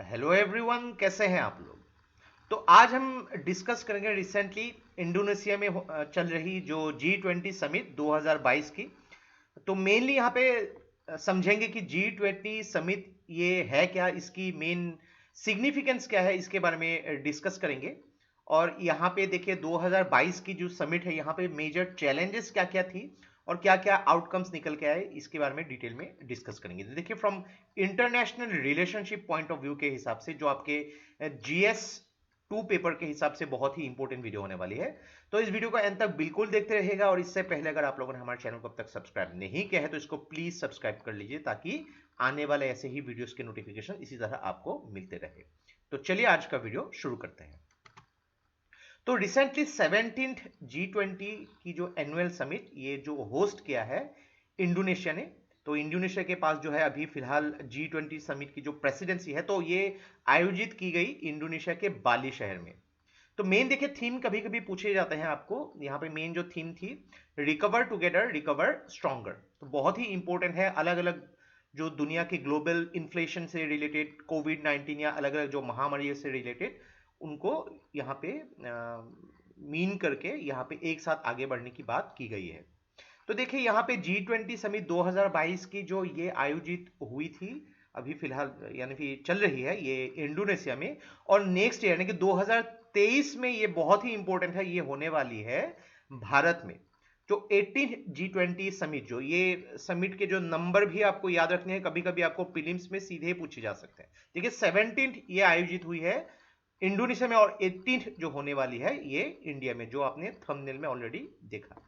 Hello everyone, कैसे हैं आप लोग। तो आज हम डिस्कस करेंगे रिसेंटली इंडोनेशिया में चल रही जो G20 समिट 2022 की। तो मेनली यहाँ पे समझेंगे कि G20 समिट ये है क्या, इसकी मेन सिग्निफिकेंस क्या है, इसके बारे में डिस्कस करेंगे। और यहाँ पे देखिए 2022 की जो समिट है, यहाँ पे मेजर चैलेंजेस क्या क्या थी और क्या क्या आउटकम्स निकल के आए, इसके बारे में डिटेल में डिस्कस करेंगे। तो देखिए from international relationship point of view के हिसाब से, जो आपके GS2 पेपर के हिसाब से बहुत ही इंपॉर्टेंट वीडियो होने वाली है। तो इस वीडियो को एंड तक बिल्कुल देखते रहिएगा। और इससे पहले अगर आप लोगों ने हमारे चैनल को अब तक सब्सक्राइब नहीं किया है तो इसको प्लीज सब्सक्राइब कर लीजिए, ताकि आने वाले ऐसे ही वीडियोस के नोटिफिकेशन इसी तरह आपको मिलते रहे। तो चलिए आज का वीडियो शुरू करते हैं। तो रिसेंटली 17th G20 की जो एनुअल समिट, ये जो होस्ट किया है इंडोनेशिया ने। तो इंडोनेशिया के पास जो है अभी फिलहाल G20 समिट की जो प्रेसिडेंसी है, तो ये आयोजित की गई इंडोनेशिया के बाली शहर में। तो मेन देखिए थीम कभी कभी पूछे जाते हैं आपको। यहाँ पे मेन जो थीम थी, रिकवर टुगेदर रिकवर स्ट्रॉन्गर। तो बहुत ही इंपॉर्टेंट है। अलग अलग जो दुनिया की ग्लोबल इन्फ्लेशन से रिलेटेड, कोविड-19 या अलग अलग जो महामारी से रिलेटेड, उनको यहाँ पे मीन करके यहाँ पे एक साथ आगे बढ़ने की बात की गई है। तो देखिए यहाँ पे G20 समिट 2022 की जो ये आयोजित हुई थी अभी फिलहाल, यानी कि चल रही है ये इंडोनेशिया में। और नेक्स्ट ईयर यानी कि 2023 में ये बहुत ही इंपॉर्टेंट है, ये होने वाली है भारत में। जो 18 G20 समिट, जो ये समिट के जो नंबर भी आपको याद रखने हैं, कभी कभी आपको प्रीलिम्स में सीधे पूछे जा सकते हैं। देखिए 17 ये आयोजित हुई है इंडोनेशिया में, और 18 जो होने वाली है ये इंडिया में, जो आपने थंबनेल में ऑलरेडी देखा।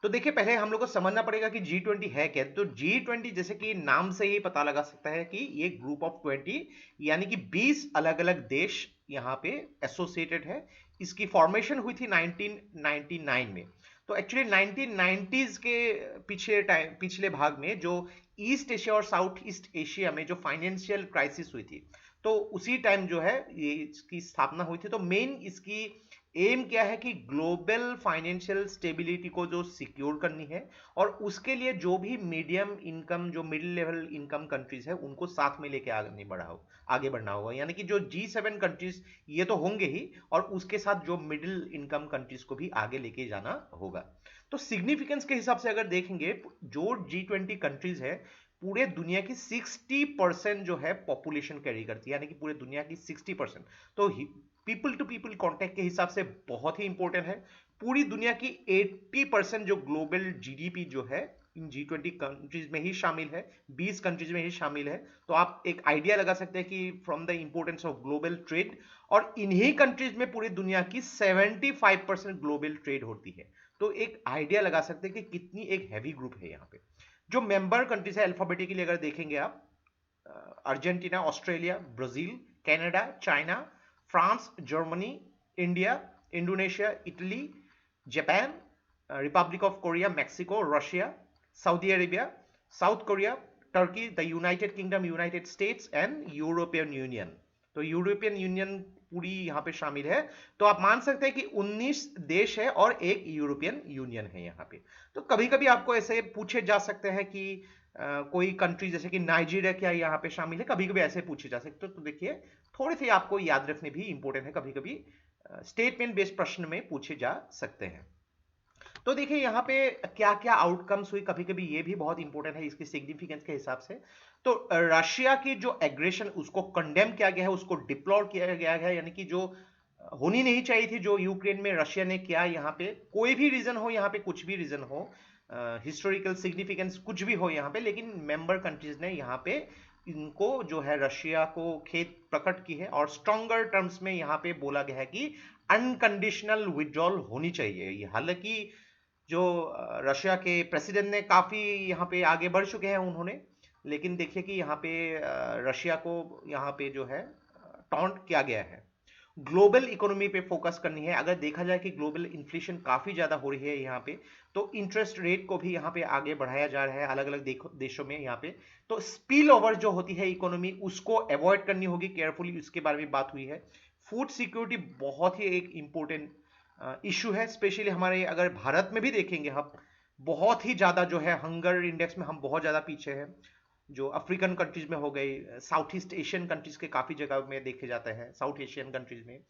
तो देखिए पहले हम लोग को समझना पड़ेगा कि G20 है क्या। तो G20 जैसे कि नाम से ही पता लगा सकता है कि ये ग्रुप ऑफ 20 यानी कि 20 अलग अलग देश यहाँ पे एसोसिएटेड है। इसकी फॉर्मेशन हुई थी 1999 में। तो एक्चुअली 1990s के पिछले भाग में जो ईस्ट एशिया और साउथ ईस्ट एशिया में जो फाइनेंशियल क्राइसिस हुई थी, तो उसी टाइम जो है ये इसकी स्थापना हुई थी। तो मेन इसकी एम क्या है कि ग्लोबल फाइनेंशियल स्टेबिलिटी को जो सिक्योर करनी है, और उसके लिए जो भी मीडियम इनकम, जो मिडिल लेवल इनकम कंट्रीज है, उनको साथ में लेके आगे बढ़ना होगा। यानी कि जो G7 कंट्रीज ये तो होंगे ही, और उसके साथ जो मिडिल इनकम कंट्रीज को भी आगे लेके जाना होगा। तो सिग्निफिकेंस के हिसाब से अगर देखेंगे, जो G20 कंट्रीज है पूरे दुनिया की 60% जो है पॉपुलेशन कैरी करती है, यानी कि पूरे दुनिया की 60%। तो पीपल टू पीपल कांटेक्ट के हिसाब से बहुत ही इंपॉर्टेंट है। पूरी दुनिया की 80% जो ग्लोबल जीडीपी जो है इन G20 कंट्रीज में ही शामिल है, 20 कंट्रीज में ही शामिल है। तो आप एक आइडिया लगा सकते हैं कि from the importance of global trade, और इन्हीं कंट्रीज में पूरी दुनिया की 75% ग्लोबल ट्रेड होती है। तो एक आइडिया लगा सकते हैं कि कितनी एक हैवी ग्रुप है यहाँ पे। जो मेंबर कंट्रीज है अल्फाबेटिकली अगर देखेंगे आप, Argentina, Australia, Brazil, Canada, China, France, Germany, India, Indonesia, Italy, Japan, Republic of Korea, Mexico, Russia, Saudi Arabia, south Korea, Turkey, the United kingdom, United states and European union. तो European union पूरी यहाँ पे शामिल है। तो आप मान सकते हैं कि 19 देश है और एक यूरोपियन यूनियन है यहाँ पे। तो कभी कभी आपको ऐसे पूछे जा सकते हैं कि कोई कंट्री जैसे कि नाइजीरिया क्या यहाँ पे शामिल है, कभी कभी ऐसे पूछे जा सकते। तो देखिए थोड़े से आपको याद रखने भी इंपॉर्टेंट है, कभी कभी स्टेटमेंट बेस्ड प्रश्न में पूछे जा सकते हैं। तो देखिए यहाँ पे क्या क्या आउटकम्स हुई, कभी कभी ये भी बहुत इंपॉर्टेंट है इसकी सिग्निफिकेंस के हिसाब से। तो रशिया की जो एग्रेशन, उसको कंडेम किया गया है, उसको डिप्लोर किया गया है। यानी कि जो होनी नहीं चाहिए थी, जो यूक्रेन में रशिया ने किया, यहाँ पे कोई भी रीजन हो, यहाँ पे कुछ भी रीजन हो, हिस्टोरिकल सिग्निफिकेंस कुछ भी हो यहाँ पे, लेकिन मेंबर कंट्रीज ने यहाँ पे इनको जो है रशिया को खेद प्रकट की है। और स्ट्रॉन्गर टर्म्स में यहाँ पे बोला गया है कि अनकंडीशनल विड्रॉल होनी चाहिए। हालांकि जो रशिया के प्रेसिडेंट ने काफ़ी यहाँ पे आगे बढ़ चुके हैं उन्होंने, लेकिन देखिए कि यहाँ पे रशिया को यहाँ पे जो है टॉन्ट किया गया है। ग्लोबल इकोनॉमी पे फोकस करनी है। अगर देखा जाए कि ग्लोबल इन्फ्लेशन काफ़ी ज़्यादा हो रही है यहाँ पे, तो इंटरेस्ट रेट को भी यहाँ पे आगे बढ़ाया जा रहा है अलग अलग देशों में यहाँ पे। तो स्पिल ओवर जो होती है इकोनॉमी, उसको अवॉइड करनी होगी केयरफुली, उसके बारे में बात हुई है। फूड सिक्योरिटी बहुत ही एक इम्पोर्टेंट इशू है, स्पेशली हमारे अगर भारत में भी देखेंगे हम, बहुत ही ज़्यादा जो है हंगर इंडेक्स में हम बहुत ज़्यादा पीछे हैं। जो अफ्रीकन कंट्रीज में हो गई, साउथ ईस्ट एशियन कंट्रीज के काफी जगह में देखे जाते हैं, साउथ एशियन कंट्रीज में।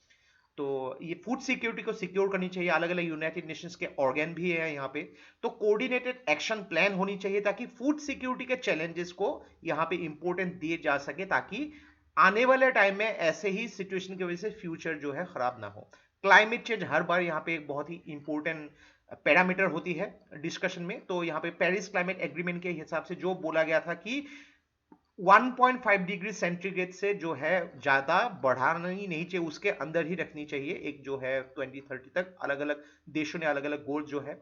तो ये फूड सिक्योरिटी को सिक्योर करनी चाहिए, अलग अलग यूनाइटेड नेशंस के ऑर्गन भी है यहाँ पे। तो कोऑर्डिनेटेड एक्शन प्लान होनी चाहिए ताकि फूड सिक्योरिटी के चैलेंजेस को यहाँ पे इंपॉर्टेंस दिए जा सके, ताकि आने वाले टाइम में ऐसे ही सिचुएशन की वजह से फ्यूचर जो है खराब ना हो। क्लाइमेट चेंज हर बार यहाँ पे एक बहुत ही इंपॉर्टेंट पैरामीटर होती है डिस्कशन में। तो यहाँ पे पेरिस क्लाइमेट एग्रीमेंट के हिसाब से जो बोला गया था कि 1.5 डिग्री सेंटीग्रेड से जो है ज्यादा बढ़ाना ही नहीं चाहिए, उसके अंदर ही रखनी चाहिए। एक जो है 2030 तक अलग अलग देशों ने अलग अलग गोल जो है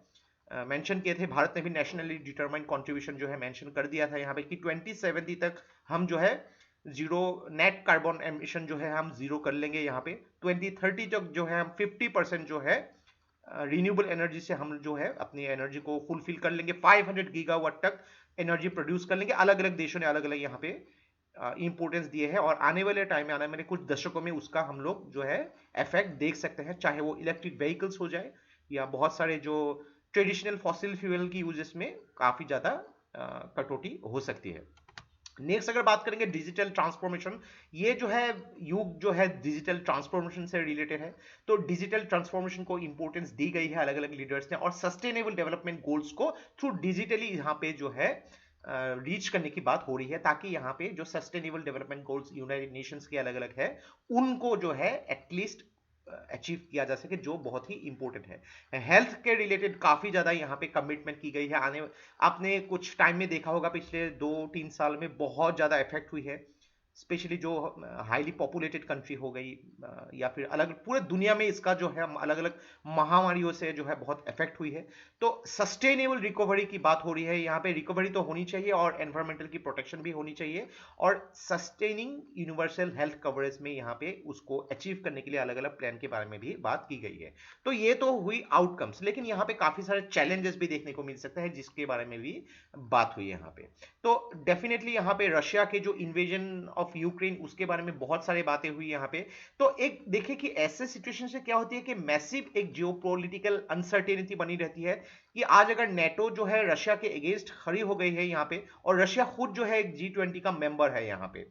मेंशन किए थे। भारत ने भी नेशनली डिटरमाइंड कंट्रीब्यूशन जो है मेंशन कर दिया था यहाँ पे कि 2070 तक हम जो है जीरो नेट कार्बन एमिशन जो है हम जीरो कर लेंगे। यहाँ पे 2030 तक जो है हम 50% जो है रिन्यूएबल एनर्जी से हम जो है अपनी एनर्जी को फुलफिल कर लेंगे। 500 गीगावाट तक एनर्जी प्रोड्यूस कर लेंगे। अलग अलग देशों ने अलग अलग यहाँ पे इंपोर्टेंस दिए हैं, और आने वाले टाइम में, आने वाले कुछ दशकों में उसका हम लोग जो है इफेक्ट देख सकते हैं, चाहे वो इलेक्ट्रिक व्हीकल्स हो जाए या बहुत सारे जो ट्रेडिशनल फॉसिल फ्यूल की यूजेस में काफी ज्यादा कटौती हो सकती है। नेक्स्ट अगर बात करेंगे डिजिटल ट्रांसफॉर्मेशन, ये जो है युग जो है डिजिटल ट्रांसफॉर्मेशन से रिलेटेड है। तो डिजिटल ट्रांसफॉर्मेशन को इंपॉर्टेंस दी गई है अलग अलग लीडर्स ने, और सस्टेनेबल डेवलपमेंट गोल्स को थ्रू डिजिटली यहाँ पे जो है रीच करने की बात हो रही है, ताकि यहाँ पे जो sustainable development goals United Nations के अलग अलग है उनको जो है एटलीस्ट अचीव किया जा सके, जो बहुत ही इंपॉर्टेंट है। हेल्थ के रिलेटेड काफी ज्यादा यहाँ पे कमिटमेंट की गई है। आने आपने कुछ टाइम में देखा होगा, पिछले 2-3 साल में बहुत ज्यादा इफेक्ट हुई है, स्पेशली जो हाईली पॉपुलेटेड कंट्री हो गई या फिर अलग पूरे दुनिया में इसका जो है अलग अलग महामारियों से जो है बहुत इफेक्ट हुई है। तो सस्टेनेबल रिकवरी की बात हो रही है यहाँ पे। रिकवरी तो होनी चाहिए और एनवायरमेंटल की प्रोटेक्शन भी होनी चाहिए, और सस्टेनिंग यूनिवर्सल हेल्थ कवरेज में यहाँ पे उसको अचीव करने के लिए अलग अलग प्लान के बारे में भी बात की गई है। तो ये तो हुई आउटकम्स, लेकिन यहाँ पे काफी सारे चैलेंजेस भी देखने को मिल सकते हैं जिसके बारे में भी बात हुई है यहाँ पे। तो डेफिनेटली यहाँ पे रशिया के जो इन्वेजन ऑफ यूक्रेन, उसके बारे में बहुत सारी बातें हुई यहाँ पे। तो एक देखिए कि ऐसे सिचुएशन से क्या होती है कि मैसिव एक जियोपॉलिटिकल अनसर्टेनिटी बनी रहती है कि आज अगर नेटो जो है रशिया के अगेंस्ट खड़ी हो गई है यहाँ पे, और रशिया खुद जो है एक G20 का मेंबर है यहाँ पे,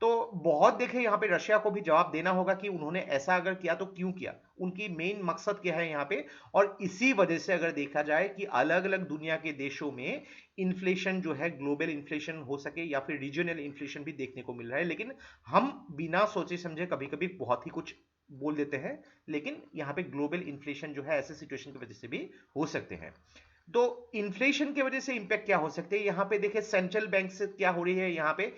तो बहुत देखे यहाँ पे रशिया को भी जवाब देना होगा कि उन्होंने ऐसा अगर किया तो क्यों किया, उनकी मेन मकसद क्या है यहाँ पे। और इसी वजह से अगर देखा जाए कि अलग अलग दुनिया के देशों में इन्फ्लेशन जो है ग्लोबल इन्फ्लेशन हो सके या फिर रीजनल इन्फ्लेशन भी देखने को मिल रहा है, लेकिन हम बिना सोचे समझे कभी कभी बहुत ही कुछ बोल देते हैं, लेकिन यहाँ पे ग्लोबल इन्फ्लेशन जो है ऐसे सिचुएशन की वजह से भी हो सकते हैं। तो इन्फ्लेशन की वजह से इंपैक्ट क्या हो सकते हैं, यहाँ पे देखिए सेंट्रल बैंक से क्या हो रही है, यहाँ पे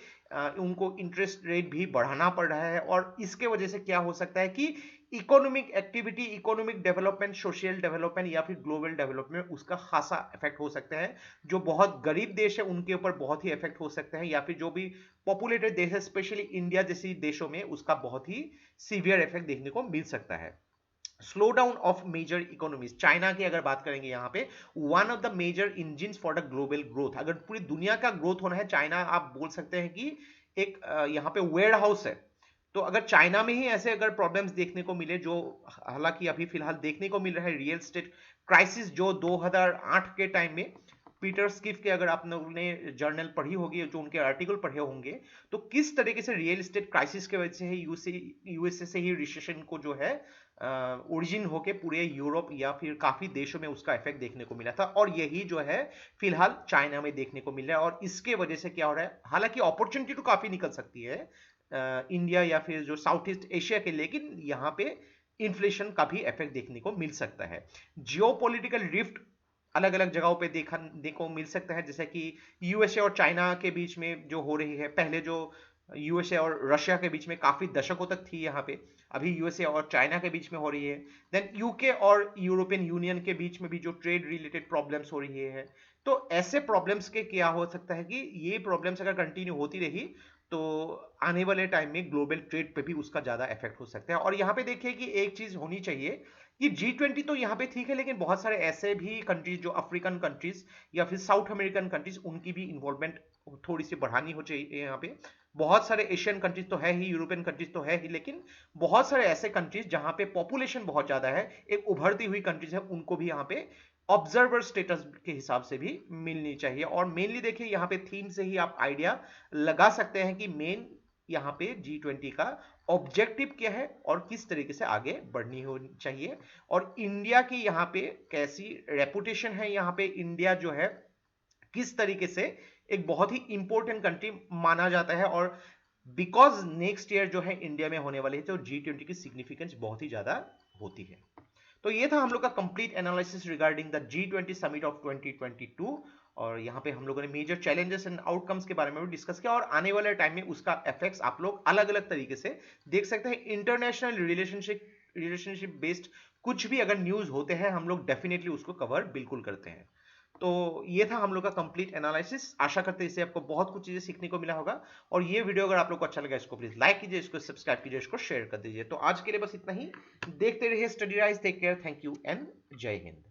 उनको इंटरेस्ट रेट भी बढ़ाना पड़ रहा है, और इसके वजह से क्या हो सकता है कि economic activity, economic development, social development या फिर ग्लोबल डेवलपमेंट उसका खासा इफेक्ट हो सकता है। जो बहुत गरीब देश है उनके ऊपर बहुत ही इफेक्ट हो सकता है, या फिर जो भी पॉपुलेटेड देश है स्पेशली इंडिया जैसी देशों में उसका बहुत ही सीवियर इफेक्ट देखने को मिल सकता है। Slow down of major economies, China की अगर बात करेंगे यहाँ पे, one of the major engine for the global growth, अगर पूरी दुनिया का ग्रोथ होना है, चाइना आप बोल सकते हैं कि एक यहाँ पे वेयर हाउस है। तो अगर चाइना में ही ऐसे अगर प्रॉब्लम्स देखने को मिले, जो हालांकि अभी फिलहाल देखने को मिल रहा है, रियल एस्टेट क्राइसिस जो 2008 के टाइम में पीटर स्किफ के अगर आप लोगों ने जर्नल पढ़ी होगी, जो उनके आर्टिकल पढ़े होंगे, तो किस तरीके से रियल एस्टेट क्राइसिस के वजह से यूएसए से ही रिसेशन को जो है ओरिजिन होके पूरे यूरोप या फिर काफी देशों में उसका इफेक्ट देखने को मिला था, और यही जो है फिलहाल चाइना में देखने को मिल रहा है। और इसके वजह से क्या हो रहा है, हालांकि अपॉर्चुनिटी तो काफी निकल सकती है इंडिया या फिर जो साउथ ईस्ट एशिया के, लेकिन यहाँ पे इन्फ्लेशन का भी इफेक्ट देखने को मिल सकता है। जियोपॉलिटिकल रिफ्ट अलग अलग जगहों पे देखने को मिल सकता है, जैसे कि यूएसए और चाइना के बीच में जो हो रही है, पहले जो यूएसए और रशिया के बीच में काफी दशकों तक थी, यहाँ पे अभी यूएसए और चाइना के बीच में हो रही है। देन यूके और यूरोपियन यूनियन के बीच में भी जो ट्रेड रिलेटेड प्रॉब्लम्स हो रही है। तो ऐसे प्रॉब्लम्स के क्या हो सकता है कि ये प्रॉब्लम्स अगर कंटिन्यू होती रही तो आने वाले टाइम में ग्लोबल ट्रेड पे भी उसका ज्यादा इफेक्ट हो सकता है। और यहाँ पे देखिए कि एक चीज होनी चाहिए कि G20 तो यहाँ पे ठीक है, लेकिन बहुत सारे ऐसे भी कंट्रीज जो अफ्रीकन कंट्रीज या फिर साउथ अमेरिकन कंट्रीज, उनकी भी इन्वॉल्वमेंट थोड़ी सी बढ़ानी हो चाहिए यहाँ पे। बहुत सारे एशियन कंट्रीज तो है ही, यूरोपियन कंट्रीज तो है ही, लेकिन बहुत सारे ऐसे कंट्रीज जहाँ पे पॉपुलेशन बहुत ज्यादा है, एक उभरती हुई कंट्रीज है, उनको भी यहाँ पे ऑब्जर्वर स्टेटस के हिसाब से भी मिलनी चाहिए। और मेनली देखिए यहाँ पे थीम से ही आप आइडिया लगा सकते हैं कि मेन यहाँ पे G20 का ऑब्जेक्टिव क्या है और किस तरीके से आगे बढ़नी होनी चाहिए, और इंडिया की यहाँ पे कैसी रेपुटेशन है, यहाँ पे इंडिया जो है किस तरीके से एक बहुत ही इंपॉर्टेंट कंट्री माना जाता है, और बिकॉज नेक्स्ट ईयर जो है इंडिया में होने वाली है तो G20 की सिग्निफिकेंस बहुत ही ज्यादा होती है। तो ये था हम लोग का complete analysis regarding the G20 summit of 2022, और यहाँ पे हम लोगों ने मेजर चैलेंजेस एंड आउटकम्स के बारे में भी डिस्कस किया, और आने वाले टाइम में उसका इफेक्ट्स आप लोग अलग अलग तरीके से देख सकते हैं। इंटरनेशनल रिलेशनशिप बेस्ड कुछ भी अगर न्यूज होते हैं हम लोग डेफिनेटली उसको कवर बिल्कुल करते हैं। तो ये था हम लोग का कंप्लीट एनालिसिस। आशा करते हैं इससे आपको बहुत कुछ चीजें सीखने को मिला होगा, और ये वीडियो अगर आप लोग को अच्छा लगा इसको प्लीज लाइक कीजिए, इसको सब्सक्राइब कीजिए, इसको शेयर कर दीजिए। तो आज के लिए बस इतना ही। देखते रहिए study rise. Take care, thank you and जय हिंद।